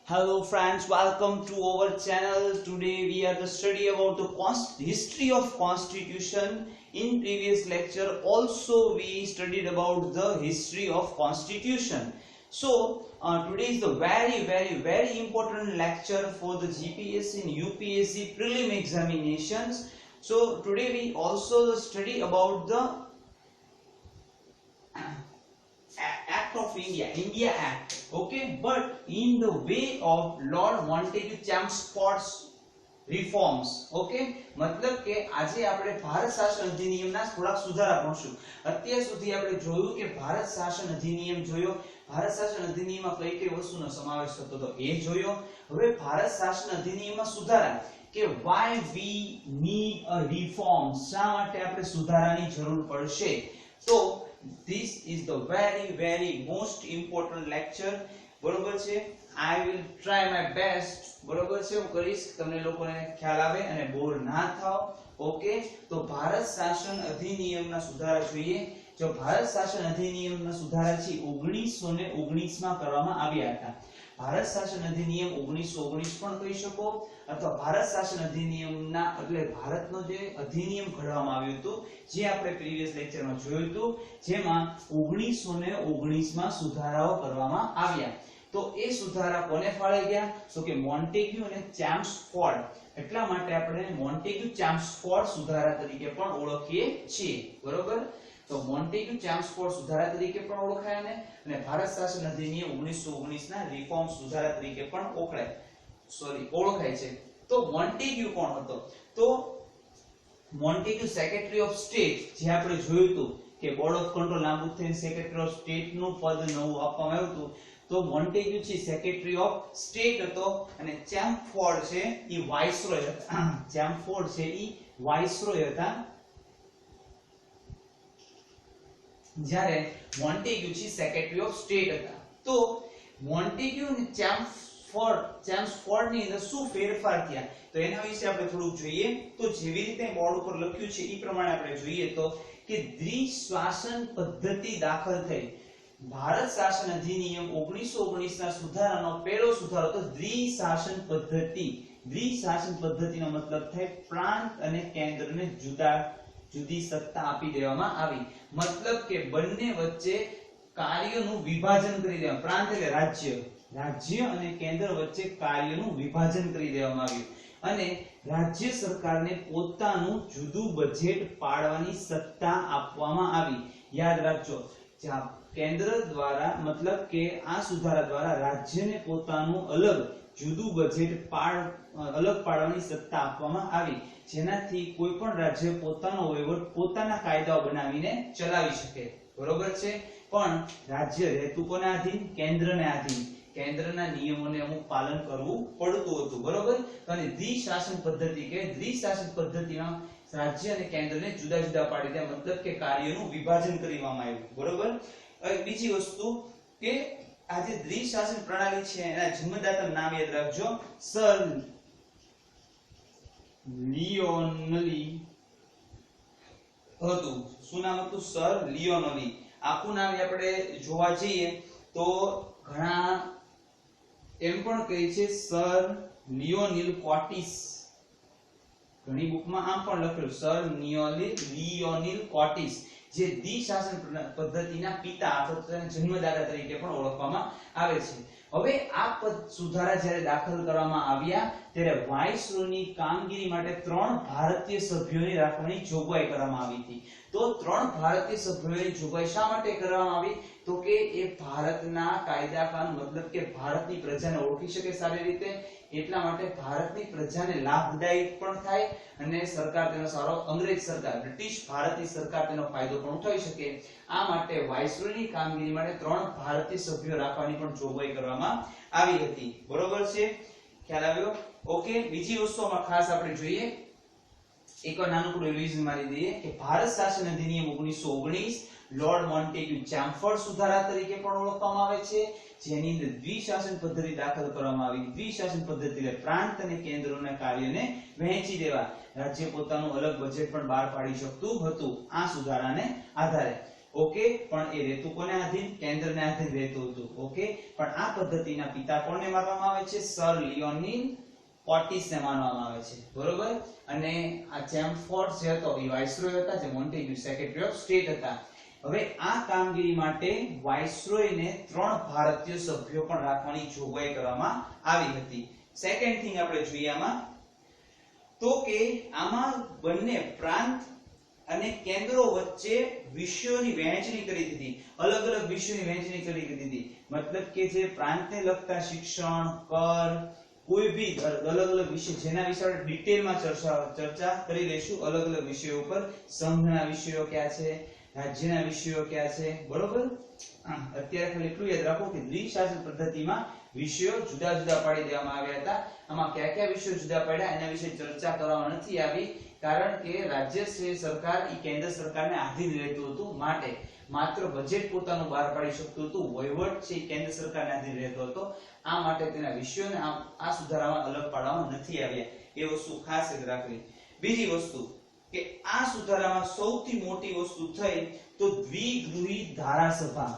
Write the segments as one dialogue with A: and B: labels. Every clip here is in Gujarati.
A: Hello friends, welcome to our channel. Today we are to study about the history of constitution. In previous lecture also we studied about the history of constitution. So today is the very important lecture for the GPS and UPSC prelim examinations. So today we also study about the Act of India Act, okay, but in the way of Lord Montagu Chelmsford's reforms, okay, मतलब કે આજે આપણે ભારત શાસન અધિનિયમના થોડાક સુધારા ભણશું. અત્યાર સુધી આપણે જોયું કે ભારત શાસન અધિનિયમ જોયો, ભારત શાસન અધિનિયમમાં કઈ કઈ વસ્તુનો સમાવેશ થતો હતો એ જોયો. હવે ભારત શાસન અધિનિયમમાં સુધારા કે why we need a reform, શા માટે આપણે સુધારાની જરૂર પડશે. તો this is the very most important lecture, બરોબર છે. I will try my best, બરોબર છે, હું કરીશ તમને લોકોને ખ્યાલ આવે અને બોર ના થાઓ. ઓકે, તો ભારત શાસન અધિનિયમના સુધારા જોઈએ. જો ભારત શાસન અધિનિયમના સુધારા છે 1919 માં કરવામાં આવ્યા હતા. ભારત શાસન અધિનિયમ 1919 પણ કહી શકો અથવા ભારત શાસન અધિનિયમના એટલે ભારતનો જે અધિનિયમ ઘડવામાં આવ્યું હતું જે આપણે પ્રીવિયસ લેક્ચરમાં જોયું હતું, જેમાં 1919 માં સુધારાઓ કરવામાં આવ્યા. તો એ સુધારા કોને ફાળે ગયા? તો કે મોન્ટેગ્યુ અને ચેમ્સફોર્ડ. એટલા માટે આપણે મોન્ટેગ્યુ ચેમ્સફોર્ડ સુધારા તરીકે પણ ઓળખીએ છીએ, બરોબર. તો મોન્ટેગ્યુ ચેમ્સફોર્ડ સુધારા તરીકે પણ ઓળખાય અને ભારત શાસન અધિનિયમ 1919 ના રિફોર્મ સુધારા તરીકે પણ ઓળખાય છે. તો મોન્ટેગ્યુ કોણ હતો? તો મોન્ટેગ્યુ સેક્રેટરી ઓફ સ્ટેટ, જે આપણે જોયું હતું કે બોર્ડ ઓફ કંટ્રોલ નાબૂદ થઈને સેક્રેટરી ઓફ સ્ટેટ નું પદ નવું આપવામાં આવ્યું હતું. તો મોન્ટેગ્યુ છે સેક્રેટરી ઓફ સ્ટેટ હતો અને ચેમ્સફોર્ડ છે ઈ વાઇસરોય હતા. ચેમ્સફોર્ડ છે ઈ વાઇસરોય હતા, જ્યારે મોન્ટેગ્યુ છે સેક્રેટરી ઓફ સ્ટેટ હતા. તો મોન્ટેગ્યુ અને ચેમ્સફોર્ડ ની અંદર શું ફેરફાર થયા તો એના વિશે આપણે થોડું જોઈએ. તો જેવી રીતે બોર્ડ ઉપર લખ્યું છે એ પ્રમાણે આપણે જોઈએ તો કે દ્વિશાસન પદ્ધતિ દાખલ થઈ. ભારત શાસન અધિનિયમ 1919 ના સુધારાનો પહેલો સુધારો તો દ્વિશાસન પદ્ધતિ. દ્વિશાસન પદ્ધતિનો મતલબ થાય પ્રાંત અને કેન્દ્રને જુદી સત્તા આપી દેવામાં આવી. મતલબ કે બંને વચ્ચે કાર્યનું વિભાજન કરી દેવામાં, પ્રાંત એટલે રાજ્ય અને કેન્દ્ર વચ્ચે કાર્યનું વિભાજન કરી દેવામાં આવ્યું અને રાજ્ય સરકારને પોતાનું જુદું બજેટ પાડવાની સત્તા આપવામાં આવી. યાદ રાખજો, કેન્દ્ર દ્વારા મતલબ કે આ સુધારા દ્વારા રાજ્યને પોતાનું અલગ જુદું બજેટ અલગ પાડવાની સત્તા આપવામાં આવી, જેનાથી કોઈ પણ રાજ્ય પોતાનો વહીવટ પોતાના કાયદાઓ બનાવીને ચલાવી શકે, બરોબર છે. પણ રાજ્ય રહેતું કોને આધીન? કેન્દ્રને આધીન. કેન્દ્રના નિયમોને અમુક પાલન કરવું પડતું હતું, બરોબર. અને દ્વિશાસન પદ્ધતિ કે દ્વિશાસન પદ્ધતિમાં રાજ્ય અને કેન્દ્રને જુદા જુદા પાડી દે, મતલબ કે કાર્યનું વિભાજન કરવામાં આવ્યું, બરોબર. બીજી વસ્તુ કે આ જે દ્વિશાસન પ્રણાલી છે એના જન્મદાતાનું નામ યાદ રાખજો, સર લિયોનલી હતું. શું નામ હતું? સર લિયોનલી. આખું નામ આપણે જોવા જઈએ તો ઘણા એમ પણ કહે છે સર લિયોનિલ કોટિસ. ઘણી બુકમાં આમ પણ લખેલું સર લિયોનિલ કોટિસ, જે દ્વિશાસન પદ્ધતિના પિતા અથવા જન્મદાતા તરીકે પણ ઓળખવામાં આવે છે. હવે આ સુધારા જ્યારે દાખલ કરવામાં આવ્યા ત્યારે વાઇસરોયની કામગીરી માટે 3 ભારતીય સભ્યોની રાખવાની જોગવાઈ કરવામાં આવી હતી. તો 3 ભારતીય સભ્યોની જોગવાઈ શા માટે કરવામાં આવી? તો કે એ ભારતના કાયદા કાનૂન મતલબ કે ભારતની પ્રજાને ઓળખી શકે સારી રીતે, એટલા માટે ભારતની પ્રજાને લાભદાયક પણ થાય અને સરકાર તેનો સારો, અંગ્રેજ સરકાર બ્રિટિશ ભારતની સરકાર તેનો ફાયદો પણ ઉઠાવી શકે. આ માટે વાઇસરોયની કામગીરી માટે 3 ભારતીય સભ્યો રાખવાની પણ જોગવાઈ કરવામાં આવી હતી, બરોબર છે. ખ્યાલ આવ્યો? ઓકે. બીજી વસ્તુમાં ખાસ આપણે જોઈએ, એક નાનકડું રિવિઝન મારી દઈએ કે ભારત શાસન અધિનિયમ 1919 લોર્ડ મોન્ટેગ્યુ ચેમ્સફોર્ડ સુધારા તરીકે પણ ઓળખવામાં આવે છે, જેની અંદર દ્વિશાસન પદ્ધતિ દાખલ કરવામાં આવી. દ્વિશાસન પદ્ધતિ એટલે પ્રાંત અને કેન્દ્રના કાર્યને વહેંચી દેવા, રાજ્ય પોતાનું અલગ બજેટ પણ બહાર પાડી શકતું હતું આ સુધારાને આધારે. ઓકે, પણ એ રહેતું કોને આધીન? કેન્દ્રને આધીન રહેતું હતું. ઓકે, પણ આ પદ્ધતિના પિતા કોને માનવામાં આવે છે? સર લિયોનિલ પોર્ટિસને માનવામાં આવે છે. બરોબર. અને આ ચેમ્ફોર્ડ જે હતો એ વાઇસરોય હતા, જે મોન્ટેગ્યુ સેક્રેટરી ઓફ સ્ટેટ હતા. હવે આ કામગીરી માટે વાઇસરોયને 3 ભારતીય સભ્યો પણ રાખવાની જોગવાઈ કરવામાં આવી હતી. સેકન્ડ થિંગ આપણે જોઈએ આમાં તો કે આમાં બંને પ્રાંત અને કેન્દ્રો વચ્ચે વિષયોની વહેંચણી કરી દીધી. અલગ અલગ વિષયોની વહેંચણી કરી દીધી. મતલબ કે જે પ્રાંતને લગતા શિક્ષણ, કર, કોઈ ભી અલગ અલગ વિષય જેના વિશે આપણે ડિટેલમાં ચર્ચા કરી લઈશું. અલગ અલગ વિષયો ઉપર સંઘના વિષયો કયા છે, રાજ્યના વિષયો કયા છે. બરોબર. અત્યારે ખાલી એટલું યાદ રાખો કે દ્વિશાસન પદ્ધતિમાં વિષયો જુદા જુદા પાડી દેવામાં આવ્યા હતા. આમાં કયા કયા વિષયો જુદા પાડ્યા એના વિશે ચર્ચા કરવામાં નથી આવી, કારણ કે રાજ્ય સરકાર એ કેન્દ્ર સરકારને આધીન રહેતું હતું. માટે માત્ર બજેટ પોતાનું બહાર પાડી શકતું હતું. વહીવટ છે કેન્દ્ર સરકારને આધીન રહેતો હતો. આ માટે તેના વિષયોને આ સુધારામાં અલગ પાડવામાં નથી આવ્યા. એ વસ્તુ ખાસ યાદ રાખવી. બીજી વસ્તુ કે આ સુધારામાં સૌથી મોટી વસ્તુ થઈ તો દ્વિગૃહી ધારાસભા.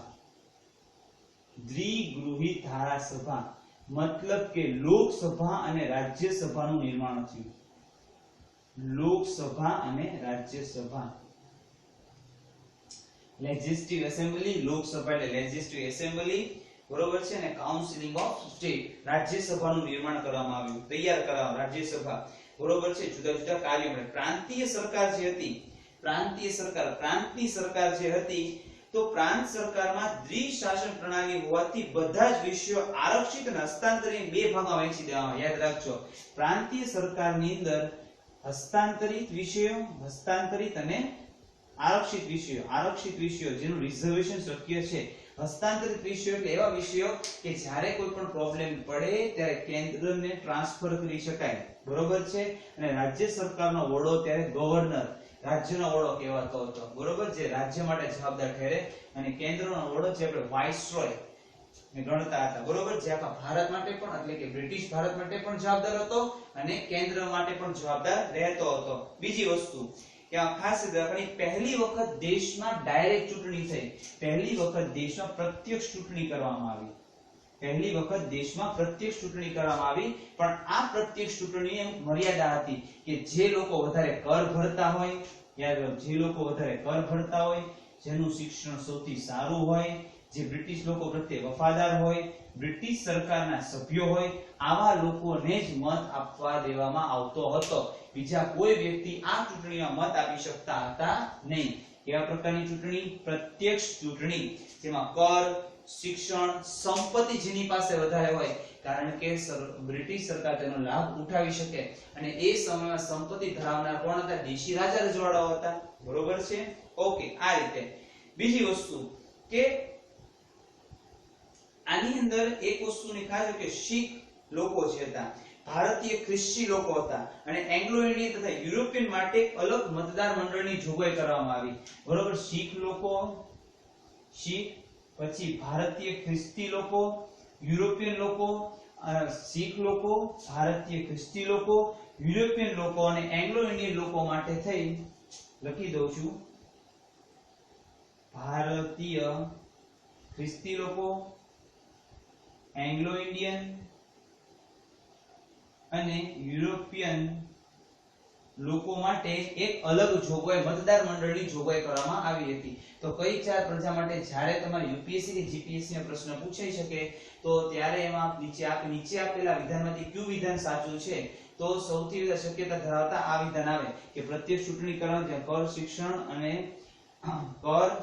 A: દ્વિગૃહી ધારાસભા મતલબ કે લોકસભા અને રાજ્યસભાનું નિર્માણ થયું. લોકસભા અને રાજ્યસભા. લેજિસ્લેટિવ એસેમ્બલી, લોકસભા એટલે લેજિસ્લેટિવ એસેમ્બલી, બરોબર છે. અને કાઉન્સિલિંગ ઓફ સ્ટેટ, રાજ્યસભાનું નિર્માણ કરવામાં આવ્યું, તૈયાર કરવામાં રાજ્યસભા. બરોબર છે. જુદા જુદા કાર્યો માટે પ્રાંતીય સરકાર જે હતી, પ્રાંતની સરકાર જે હતી, તો પ્રાંત સરકારમાં દ્વિશાસન પ્રણાલી હોવાથી બધા જ વિષયો આરક્ષિત અને હસ્તાંતરિત બે ભાગમાં વહેંચી દેવામાં. યાદ રાખજો, પ્રાંતીય સરકારની અંદર હસ્તાંતરિત વિષયો, હસ્તાંતરિત અને આરક્ષિત વિષયો જેનું રિઝર્વેશન શક્ય છે. હસ્તાંતરિત વિષયો એટલે એવા વિષયો કે જ્યારે કોઈ પણ પ્રોબ્લેમ પડે ત્યારે કેન્દ્રને ટ્રાન્સફર કરી શકાય. બરોબર છે. અને રાજ્ય સરકારનો વડો ત્યારે ગવર્નર, રાજ્યનો વડો કહેવાતો હતો. બરોબર, જે રાજ્ય માટે જવાબદાર ઠેરે. અને કેન્દ્રનો વડો જે આપણે વાઇસરોય ગણતા હતા. બરોબર, જે આખા ભારત માટે પણ એટલે કે બ્રિટિશ ભારત માટે પણ જવાબદાર હતો અને કેન્દ્ર માટે પણ જવાબદાર રહેતો હતો. બીજી વસ્તુ કે ખાસ રાખવાની, પહેલી વખત દેશમાં ડાયરેક્ટ ચૂંટણી થઈ. પહેલી વખત દેશમાં પ્રત્યક્ષ ચૂંટણી કરવામાં આવી. પહેલી વખત દેશમાં પ્રત્યક્ષ ચૂંટણી કરવામાં આવી. પણ આ પ્રત્યક્ષ ચૂંટણીની એક મર્યાદા હતી કે જે લોકો વધારે કર ભરતા હોય, યાદ રાખો, જે લોકો વધારે કર ભરતા હોય, જેનું શિક્ષણ સૌથી સારું હોય, જે બ્રિટિશ લોકો પ્રત્યે વફાદાર હોય, બ્રિટિશ સરકારના સભ્યો હોય, આવા લોકોને જ મત આપવા દેવામાં આવતો હતો. બીજા કોઈ વ્યક્તિ આ ચૂંટણીમાં મત આપી શકતા હતા નહીં. કેવા પ્રકારની ચૂંટણી? પ્રત્યક્ષ ચૂંટણી, જેમાં કર, શિક્ષણ, સંપત્તિ જેની પાસે વધારે હોય, કારણ કે બ્રિટિશ સરકાર તેનો લાભ ઉઠાવી શકે. અને એ સમયમાં સંપત્તિ ધરાવનાર કોણ હતા? દેશી રાજા રજવાડાઓ હતા. બરોબર છે. ઓકે, આ રીતે. બીજી વસ્તુ કે આની અંદર એક વસ્તુની ખાસ કે શીખ લોકો જે હતા, ભારતીય ખ્રિસ્તી લોકો હતા, અને એંગ્લો ઇન્ડિયન તથા યુરોપિયન માટે અલગ મતદાર મંડળની જોગવાઈ કરવામાં આવી. બરોબર, શીખ લોકો, શીખ, પછી ભારતીય ખ્રિસ્તી લોકો, યુરોપિયન લોકો, શીખ લોકો, ભારતીય ખ્રિસ્તી લોકો, યુરોપિયન લોકો અને એંગ્લો ઇન્ડિયન લોકો માટે થઈ લખી દઉં છું ભારતીય ખ્રિસ્તી લોકો, એંગ્લો ઇન્ડિયન અને યુરોપિયન લોકો માટે એક અલગ જોગવાઈ, મતદાર મંડળની જોગવાઈ કરવામાં આવી હતી. તો કઈ ચાર પ્રજા માટે? જ્યારે તમારે યુપીએસસી કે જીપીએસસી નો પ્રશ્ન પૂછાઈ શકે તો ત્યારે એમાં નીચે આપેલા વિધાનમાંથી કયું વિધાન સાચું છે? તો સૌથી વધારે શક્યતા ધરાવતા આ વિધાન આવે કે પ્રત્યક્ષ ચૂંટણી કરવાનું, ત્યાં કર,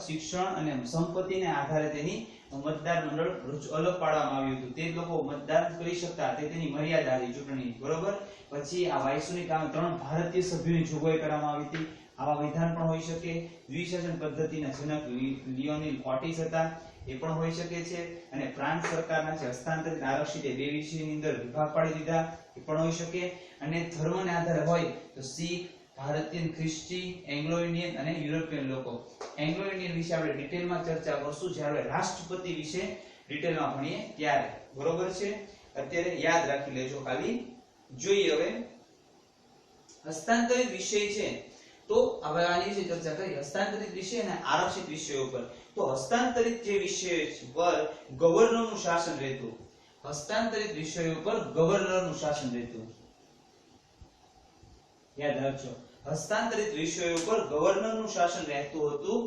A: શિક્ષણ અને સંપત્તિને આધારે તેની મતદાર મંડળ અલગ પાડવામાં આવ્યું હતું. તે લોકો મતદાન કરી શકતા, તેની મર્યાદા હતી ચૂંટણી. બરોબર. પછી આ વાઇસરોયની કામ 3 ભારતીય સભ્યોની જોગવાઈ કરવામાં આવી હતી. આવા વિધાન પણ હોઈ શકે. દ્વિશાસન પદ્ધતિના જનક લિયોનિલ પોર્ટિસ હતા, એ પણ હોઈ શકે છે. અને પ્રાંત સરકારના જે હસ્તાંતરિત આરક્ષિત બે વિષયની અંદર વિભાગ પાડી દીધા, એ પણ હોઈ શકે. અને ધર્મને આધારે હોય તો શીખ, ભારતીય ખ્રિસ્તી, એંગ્લો ઇન્ડિયન અને યુરોપિયન લોકો. એંગ્લો ઇન્ડિયન વિશે આપણે ડિટેલમાં ચર્ચા કરશું જ્યારે રાષ્ટ્રપતિ વિશે ડિટેલમાં ભણીએ ત્યારે. બરોબર છે. અત્યારે યાદ રાખી લેજો ખાલી. જોઈએ હવે હસ્તાંતરિત વિષય છે તો હવે આની વિશે ચર્ચા કરી હસ્તાંતરિત વિષય અને આરક્ષિત વિષયો પર. તો હસ્તાંતરિત જે વિષય પર ગવર્નરનું શાસન રહેતું, હસ્તાંતરિત વિષયો પર ગવર્નરનું શાસન રહેતું, યાદ રાખજો. હસ્તાંતરિત વિષયો પર ગવર્નરનું શાસન રહેતું હતું,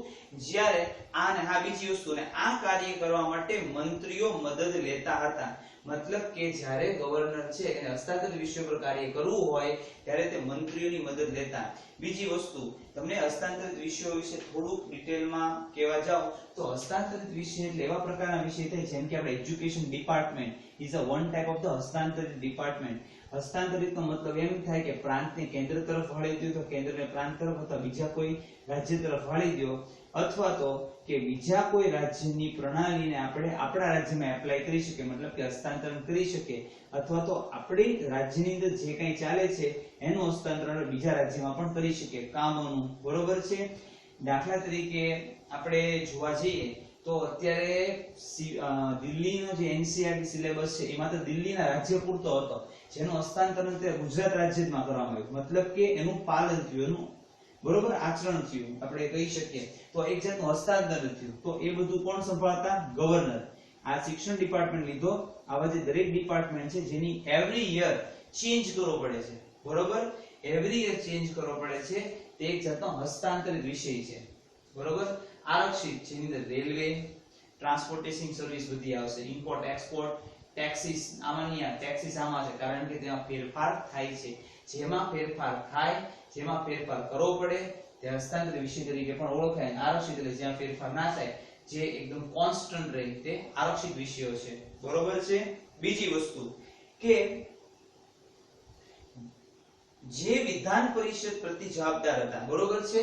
A: જ્યારે આ બીજી વસ્તુ ને આ કાર્ય કરવા માટે મંત્રીઓ મદદ લેતા હતા. મતલબ કે જ્યારે ગવર્નર છે એને હસ્તાંતરિત વિષયો પર કાર્ય કરવું હોય ત્યારે તે મંત્રીઓની મદદ લેતા. બીજી વસ્તુ તમને હસ્તાંતરિત વિષયો વિશે થોડુંક ડિટેલમાં કહેવા જાવ તો હસ્તાંતરિત વિષય એટલે એવા પ્રકારના વિષય થાય જેમ કે આપણે education department is a one type of the હસ્તાંતરિત ડિપાર્ટમેન્ટ. હસ્તાંતરિતનો મતલબ એમ થાય કે પ્રાંતને કેન્દ્ર તરફ વાળી દો તો કેન્દ્રને પ્રાંત તરફ, અથવા બીજા કોઈ રાજ્ય તરફ વાળી દો, અથવા તો કે બીજા કોઈ રાજ્યની પ્રણાલીને આપણે આપણા રાજ્યમાં એપ્લાય કરી શકીએ, મતલબ કે હસ્તાંતરણ કરી શકીએ, અથવા તો આપણી રાજ્યની અંદર જે કંઈ ચાલે છે એનું હસ્તાંતરણ બીજા રાજ્યમાં પણ કરી શકીએ કામોનું. બરોબર છે. દાખલા તરીકે આપણે જોવા જઈએ તો અત્યારે દિલ્હીનો જે એનસીઆરટી સિલેબસ છે એમાં તો દિલ્હીના રાજ્ય પૂરતો હતો, જેનું હસ્તાંતરણ તે ગુજરાત રાજ્યમાં કરવામાં આવ્યું. મતલબ કે એનું પાલન થયું, એનું બરોબર આચરણ થયું, આપણે કહી શકીએ તો એક જાતનું હસ્તાંતરણ થયું. તો એ બધું કોણ સંભાળતા? ગવર્નર. આ શિક્ષણ ડિપાર્ટમેન્ટ લીધો. આવા જે દરેક ડિપાર્ટમેન્ટ છે જેની એવરી યર ચેન્જ કરવો પડે છે, બરોબર, એવરી યર ચેન્જ કરવો પડે છે, તે એક જાતનો હસ્તાંતરિત વિષય છે. બરોબર. આરક્ષિત જેની અંદર રેલવે, ટ્રાન્સપોર્ટેશન સર્વિસ બધી આવશે, ઇમ્પોર્ટ એક્સપોર્ટ, ટેક્સીસ. આમાંની ટેક્સીસ આમાં છે કારણ કે તેમાં ફેરફાર થાય છે. જેમાં ફેરફાર થાય, જેમાં ફેરફાર કરવો પડે તે હસ્તાંતરિત વિષય તરીકે પણ ઓળખાય. આરક્ષિત એટલે જ્યાં ફેરફાર ના થાય, જે એકદમ કોન્સ્ટન્ટ રહે તે આરક્ષિત વિષયો છે. બરોબર છે. બીજી વસ્તુ કે જે વિધાન પરિષદ પ્રતિ જવાબદાર હતા, બરોબર છે,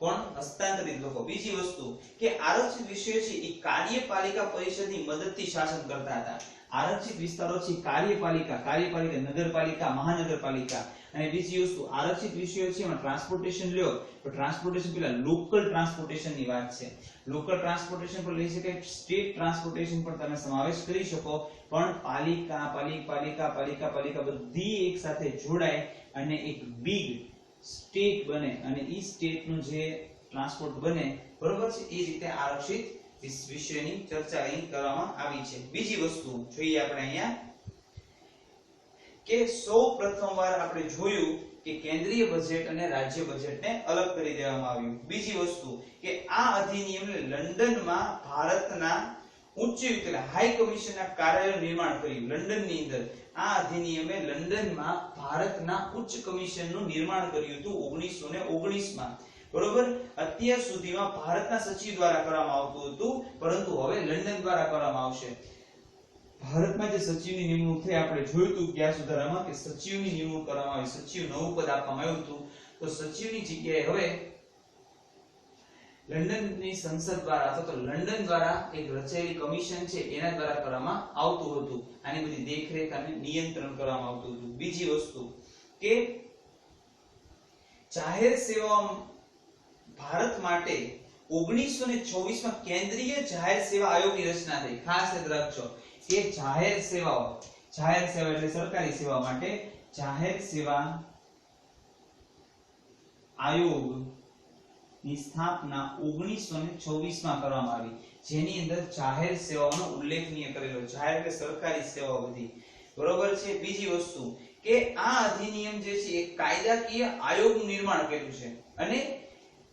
A: કોણ? હસ્તાંતરિત લોકો. બીજી વસ્તુ કે આરક્ષિત વિષયો છે એ કાર્યપાલિકા પરિષદની મદદથી શાસન કરતા હતા. આરક્ષિત વિસ્તારો છે કાર્યપાલિકા, નગરપાલિકા, મહાનગરપાલિકા. અને બીજી વસ્તુ આરક્ષિત વિષયો છે એમાં ટ્રાન્સપોર્ટેશન લ્યો તો ટ્રાન્સપોર્ટેશન પેલા લોકલ ટ્રાન્સપોર્ટેશન ની વાત છે. લોકલ ટ્રાન્સપોર્ટેશન પર લઈ શકાય, સ્ટેટ ટ્રાન્સપોર્ટેશન પણ તમે સમાવેશ કરી શકો, પણ પાલિકા બધી એક સાથે જોડાય અને એક બિગ સ્ટેટ બને અને ઈ સ્ટેટ નું જે ટ્રાન્સપોર્ટ બને, બરોબર છે, એ રીતે આરક્ષિત વિષયની ચર્ચા અહીં કરવામાં આવી છે. બીજી વસ્તુ જોઈએ આપણે અહીંયા કે સૌ પ્રથમવાર આપણે જોયું કે કેન્દ્રીય બજેટ અને રાજ્ય બજેટને અલગ કરી દેવામાં આવ્યું. બીજી વસ્તુ કે આ અધિનિયમને લંડનમાં ભારતના ઉચ્ચ એટલે હાઈ કમિશનના કાર્યાલયનું નિર્માણ કર્યું. લંડનની અંદર આ અધિનિયમે લંડનમાં ભારતના ઉચ્ચ કમિશનનું નિર્માણ કર્યું હતું 1919 માં. બરોબર. અત્યાર સુધીમાં ભારતના સચિવ દ્વારા કરવામાં આવતું હતું, પરંતુ હવે લંડન દ્વારા કરવામાં આવશે. ભારતમાં જે સચિવની નિમણૂક થઈ આપણે જોયું હતું ગયા સુધારામાં કે સચિવની નિમણૂક કરવામાં આવી, સચિવ નવું પદ આપવામાં આવ્યું હતું. તો સચિવની જગ્યાએ હવે લંડનની સંસદ દ્વારા અથવા તો લંડન દ્વારા એક રચાયેલી કમિશન છે એના દ્વારા કરવામાં આવતું હતું. આની બધી દેખરેખ અને નિયંત્રણ કરવામાં આવતું હતું. બીજી વસ્તુ કે જાહેર સેવા ભારત માટે 1924 માં કેન્દ્રીય જાહેર સેવા આયોગની રચના થઈ. ખાસ યાદ રાખજો કે જાહેર સેવા એટલે સરકારી સેવા માટે જાહેર સેવા આયોગ ની સ્થાપના 1924 માં કરવામાં આવી, જેની અંદર જાહેર સેવાઓનો ઉલ્લેખનીય કરેલો. જાહેર એટલે સરકારી સેવાઓ બધી, બરોબર છે. બીજી વસ્તુ કે આ અધિનિયમ જે છે એ કાયદાકીય આયોગનું નિર્માણ કર્યું છે અને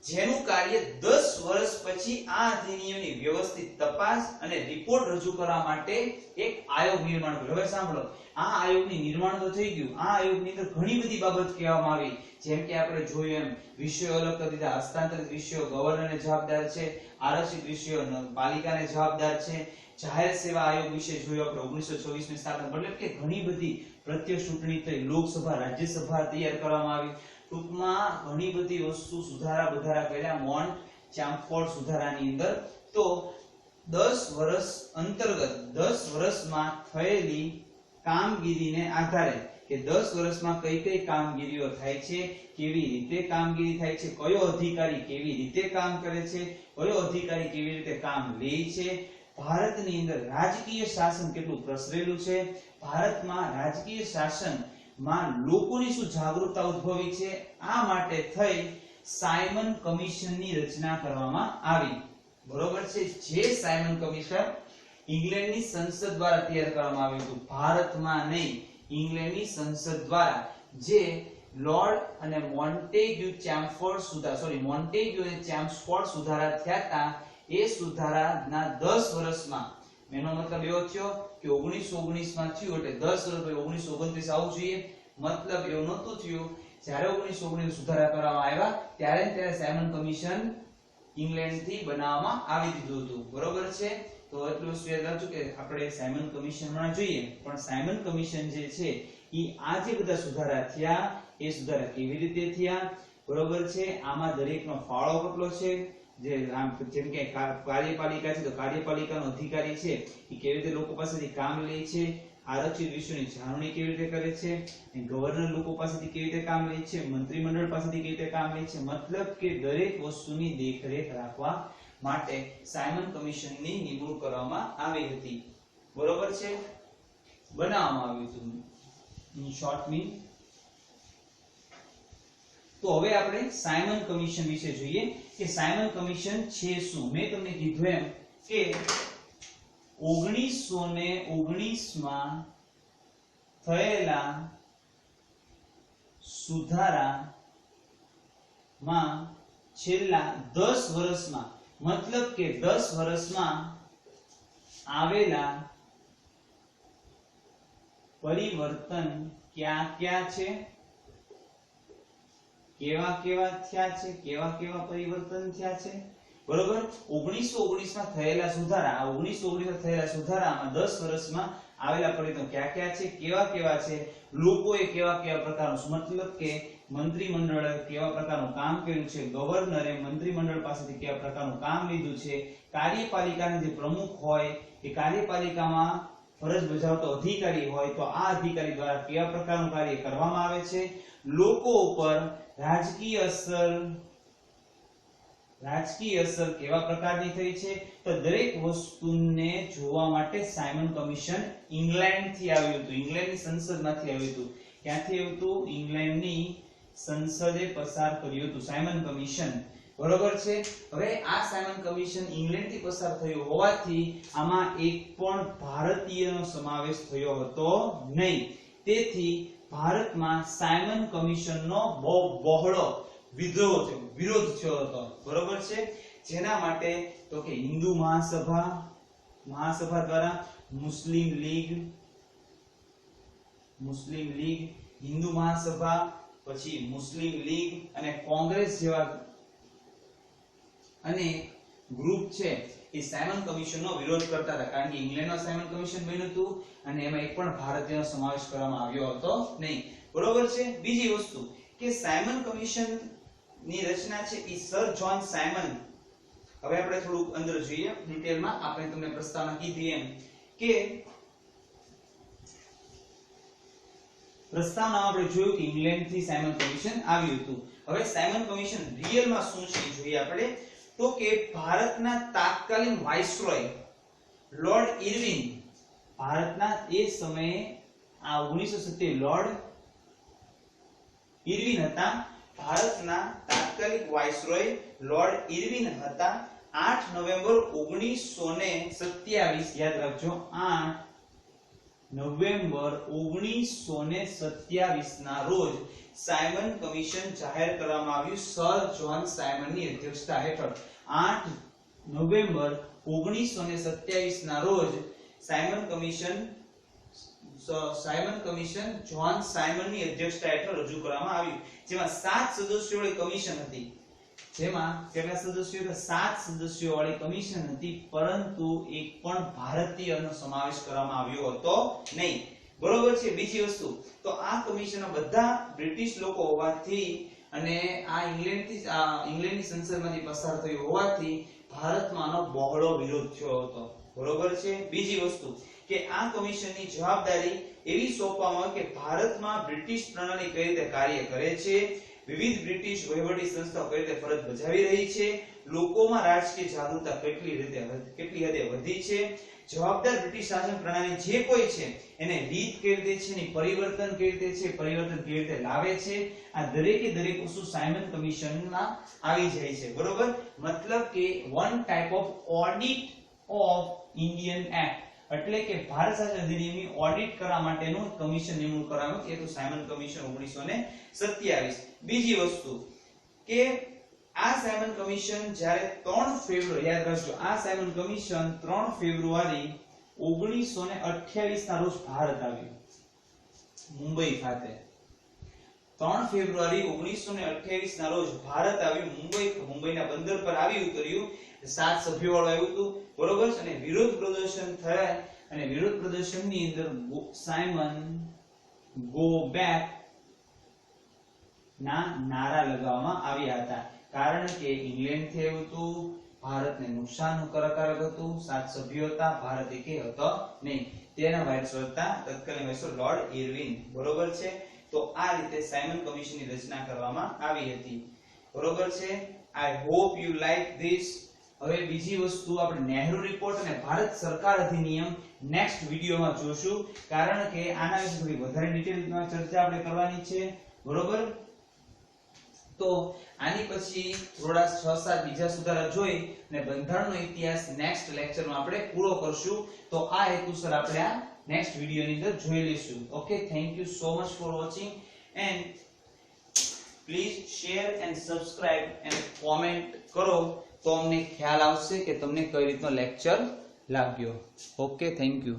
A: જેનું કાર્ય 10 વર્ષ પછી આ અધિનિયમની વ્યવસ્થિત તપાસ અને રિપોર્ટ રજૂ કરવા માટે એક આયોગ નિર્માણ કર્યો. હવે સાંભળો, આ આયોગની નિર્માણ તો થઈ ગયું, આ આયોગની અંદર ઘણી બધી બાબત કહેવામાં આવી, જેમ કે આપણે જોયું એમ વિષયો અલગ કરી દીધા. હસ્તાંતરિત વિષયો ગવર્નરને જવાબદાર છે, આરક્ષિત વિષયો પાલિકાને જવાબદાર છે. જાહેર સેવા આયોગ વિશે જોયું આપણે 1924 ની સ્થાપના, મતલબ કે ઘણી બધી પ્રત્યક્ષ ચૂંટણી થઈ, લોકસભા રાજ્યસભા તૈયાર કરવામાં આવી. ટૂંકમાં ઘણી બધી વસ્તુ સુધારા વધારા કર્યા મોન્ટ ચામફોર્ડ સુધારાની અંદર. તો 10 વર્ષ અંતર્ગત 10 વર્ષમાં થયેલી કામગીરીને આધારે કે 10 વર્ષમાં કઈ કઈ કામગીરીઓ થાય છે, કેવી રીતે કામગીરી થાય છે, કયો અધિકારી કેવી રીતે કામ કરે છે, કયો અધિકારી કેવી રીતે કામ લે છે, ભારતની અંદર રાજકીય શાસન કેટલું પ્રસરેલું છે, ભારતમાં રાજકીય શાસન માં લોકોની શું જાગૃતતા ઉદ્ભવી છે, આ માટે થઈ સાયમન કમિશનની રચના કરવામાં આવી. બરોબર છે. જે સાયમન કમિશન ઇંગ્લેન્ડની સંસદ દ્વારા તૈયાર કરવામાં આવ્યું હતું, ભારતમાં નહીં, ઇંગ્લેન્ડની સંસદ દ્વારા, જે લોર્ડ અને મોન્ટેગ્યુ અને ચેમ્સફોર્ડ સુધારા થયા હતા. એ સુધારાના 10 વર્ષમાં, એનો મતલબ એવો થયો કે 1919 માં થયું એટલે 10 વર્ષ પછી 1929 આવવું જોઈએ. મતલબ એવું નહોતું થયું. જ્યારે 1919 સુધારા કરવામાં આવ્યા ત્યારે સાયમન કમિશન ઇંગ્લેન્ડથી બનાવવામાં આવી દીધું હતું. બરોબર છે. તો એટલું વસ્તુ યાદ રાખજો કે આપણે સાયમન કમિશન માં જોઈએ, પણ સાયમન કમિશન જે છે ઈ આ જે બધા સુધારા થયા એ સુધારા કેવી રીતે થયા, બરોબર છે, આમાં દરેકનો ફાળો કેટલો છે, જેમ કે કાર્યપાલિકા છે તો કાર્યપાલિકાનો અધિકારી છે એ કેવી રીતે લોકો પાસેથી કામ લે છે, આરક્ષિત વિષયોની જાળવણી કેવી રીતે કરે છે, ગવર્નર લોકો પાસેથી કેવી રીતે કામ લે છે, મંત્રીમંડળ પાસેથી કેવી રીતે કામ લે છે. મતલબ કે દરેક વસ્તુની દેખરેખ રાખવા માટે સાયમન કમિશનની નિમણૂક કરવામાં આવી હતી. બરોબર છે, બનાવવામાં આવ્યું હતું. In short mean. તો હવે આપણે સાયમન કમિશન વિશે જોઈએ કે સાયમન કમિશન છે શું. મેં તમને કીધું એમ કે 1919 માં થયેલા સુધારામાં છેલ્લા 10 વર્ષમાં, મતલબ કે 10 વર્ષમાં આવેલા પરિવર્તન ક્યાં ક્યાં છે, કેવા કેવા થયા છે, કેવા કેવા પરિવર્તન થયા છે. બરોબર. 1919 માં થયેલા સુધારા, 1919 માં થયેલા સુધારામાં 10 વર્ષમાં આવેલા પરિવર્તન ક્યાં ક્યાં છે, કેવા કેવા છે, લોકોએ કેવા કેવા પ્રકારનું, મતલબ કે મંત્રીમંડળે કેવા પ્રકારનું કામ કર્યું છે, ગવર્નરે મંત્રીમંડળ પાસેથી કેવા પ્રકારનું કામ લીધું છે, કાર્યપાલિકાના જે પ્રમુખ હોય એ કાર્યપાલિકામાં ફરજ બજાવતો અધિકારી હોય તો આ અધિકારી દ્વારા કેવા પ્રકારનું કાર્ય કરવામાં આવે છે, લોકો ઉપર રાજકીય અસર કેવા પ્રકારની થઈ છે. તો દરેક વસ્તુને જોવા માટે સાયમન કમિશન ઇંગ્લેન્ડથી આવ્યું હતું, ઇંગ્લેન્ડની સંસદમાંથી આવ્યું હતું. ક્યાંથી આવ્યું હતું? ઇંગ્લેન્ડની સંસદે પસાર કર્યું હતું સાયમન કમિશન. બરોબર છે. હવે આ સાયમન કમિશન ઇંગ્લેન્ડથી પસાર થયું હોવાથી આમાં એક પણ ભારતીયનો સમાવેશ થયો હતો નહીં. તેથી ભારતમાં સાયમન કમિશનનો બહુ બહોળો વિરોધ થયો હતો. બરોબર છે. જેના માટે તો કે હિન્દુ મહાસભા દ્વારા મુસ્લિમ લીગ, હિન્દુ મહાસભા, પછી મુસ્લિમ લીગ અને કોંગ્રેસ જેવા અને ગ્રુપ છે એ સાયમન કમિશનનો વિરોધ કરતા હતા. કારણ કે ઇંગ્લેન્ડમાં સાયમન કમિશન બન્યું હતું અને એમાં એક પણ ભારતીયનો સમાવેશ કરવામાં આવ્યો હતો નહીં. બરોબર છે. બીજી વસ્તુ કે સાયમન કમિશન ની રચના છે એ સર જ્હોન સાયમન. હવે આપણે થોડું અંદર જોઈએ ડિટેલમાં. આપણે તમને પ્રસ્તાવના કીધી એમ કે પ્રસ્તાવનામાં આપણે જોયું કે ઇંગ્લેન્ડથી સાયમન કમિશન આવ્યું હતું. હવે સાયમન કમિશન રિયલમાં શું છે એ જોઈએ આપણે. તો કે ભારતના તાત્કાલિક વાઇસરોય લોર્ડ ઇરવિન, ભારતના એ સમયે આ 1970 લોર્ડ ઇરવિન હતા. ભારતના તાત્કાલિક વાઇસરોય લોર્ડ ઇરવિન હતા. 8 નવેમ્બર 1927, યાદ રાખજો, 8 નવેમ્બર 1927 ના રોજ સાયમન કમિશન જાહેર કરવામાં આવ્યું સર જ્હોન સાયમનની અધ્યક્ષતા હેઠળ. 8 નવેમ્બર 1927 ના રોજ સાયમન કમિશન જ્હોન સાયમનની અધ્યક્ષતા હેઠળ રજૂ કરવામાં આવ્યું. જેમાં 7 સદસ્યોવાળી કમિશન હતી. જેમાં કેટલા સદસ્યો હતા? 7 સદસ્યોવાળી કમિશન હતી, પરંતુ એક પણ ભારતીયનો સમાવેશ કરવામાં આવ્યો હતો નહીં. બરોબર છે. બીજી વસ્તુ તો આ કમિશનના બધા બ્રિટિશ લોકો હોવાથી અને આ ઇંગ્લેન્ડની સંસદમાંથી પસાર થયું હોવાથી ભારતમાં આનો બહોળો વિરોધ થયો હતો. બરોબર છે. બીજી વસ્તુ કે આ કમિશનની જવાબદારી એવી સોંપવામાં આવી કે ભારતમાં બ્રિટિશ પ્રણાલી કઈ રીતે કાર્ય કરે છે, વિવિધ બ્રિટિશ વહીવટી સંસ્થાઓ કઈ રીતે ફરજ બજાવી રહી છે, લોકોમાં રાજકીય જાગૃતતા કેટલી હદે વધી છે, જવાબદાર બ્રિટિશ શાસન પ્રણાલી જે કોઈ છે એને રીત કઈ રીતે છે, એની પરિવર્તન કઈ રીતે છે, પરિવર્તન કેવી રીતે લાવે છે, આ દરેકે દરેક વસ્તુ સાયમન કમિશનમાં આવી જાય છે. બરોબર, મતલબ કે one type of audit of Indian act, એટલે કે ભારત શાસન અધિનિયમની ઓડિટ કરવા માટેનું કમિશન નિમણૂક કરવામાં આવ્યું, એ તો સાયમન કમિશન 1927. બીજી વસ્તુ કે આ સાયમન કમિશન જ્યારે 3 ફેબ્રુઆરી, યાદ રાખજો, આ સાયમન કમિશન 3 ફેબ્રુઆરી 1928 ના રોજ ભારત આવ્યું, મુંબઈ ખાતે. 3 ફેબ્રુઆરી 1928 ના રોજ ભારત આવ્યું, મુંબઈના બંદર પર આવી ઉતર્યું. 7 સભ્યો વાળું આવ્યું હતું. બરોબર છે. અને વિરોધ પ્રદર્શન થયા, અને વિરોધ પ્રદર્શનની અંદર સાયમન ગો બેક ના નારા લગાવવામાં આવ્યા હતા, કારણ કે ઇંગ્લેન્ડ થી આવ્યું હતું, ભારતને નુકસાનકારક હતું, 7 સભ્યો હતા, ભારત એકે હતો નહીં. તેના વાઇસરોય હતા તત્કાલીન વાઇસરોય લોર્ડ ઇરવિન. બરોબર છે. તો આ રીતે સાયમન કમિશનની રચના કરવામાં આવી હતી. બરોબર છે. I hope you like this. હવે બીજી વસ્તુ આપણે નેહરુ રિપોર્ટ અને ભારત સરકાર અધિનિયમ નેક્સ્ટ વિડિયોમાં જોશું, કારણ કે આના વિશે થોડી વધારે ડિટેલમાં ચર્ચા આપણે કરવાની છે. બરોબર, તો આની પછી થોડા 6-7 બીજા સુધારા જોઈ અને બંધારણનો ઇતિહાસ નેક્સ્ટ લેક્ચરમાં આપણે પૂરો કરશું. તો આ હેતુસર આપણે આ નેક્સ્ટ વિડિયોની અંદર જોઈ લઈશું. Okay, thank you so much for watching and please share and subscribe and comment કરો, તો અમને ખ્યાલ આવશે કે તમને કઈ રીતનો લેક્ચર લાગ્યો. Okay, thank you.